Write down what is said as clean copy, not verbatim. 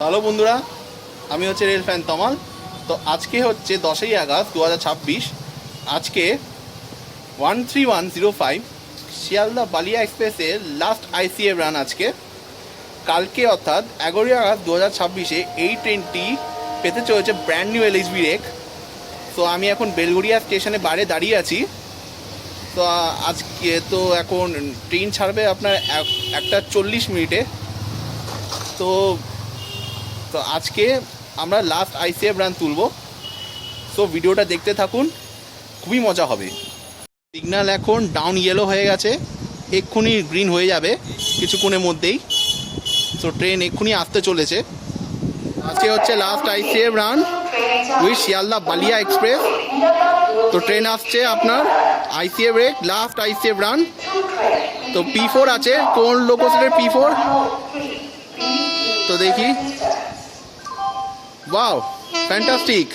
Hello বন্ধুরা, আমি হচ্ছে রেল ফ্যান তমাল। তো আজকে হচ্ছে 10ই আগস্ট 2026। আজকে 13105 শিয়ালদা বালিয়া এক্সপ্রেসের লাস্ট আইসিএফ রান আজকে। কালকে অর্থাৎ 11ই আগস্ট 2026-এ এই ট্রেনটি পেতে চলেছে ব্র্যান্ড নিউ এলএসবি রেক। তো আমি এখন বেলঘরিয়া স্টেশনে বাইরে দাঁড়িয়ে আছি। তো আজকে তো এখন ট্রেন ছাড়বে আপনার 1:40 তো তো আজকে আমরা লাস্ট আইসিএফ রান তুলব। সো ভিডিওটা দেখতে থাকুন, খুবই মজা হবে। সিগন্যাল এখন ডাউন ইয়েলো হয়ে গেছে, এক্ষুনি গ্রিন হয়ে যাবে কিছুক্ষণের মধ্যেই। সো ট্রেন এক্ষুনি আসতে চলেছে। আজকে হচ্ছে last ICF run with Sealdah Ballia express. তো ট্রেন আসছে আপনার ICF rake, last ICF run. তো P4 আছে, কোন লোকেশনের P4 তো দেখি। Wow, fantastic.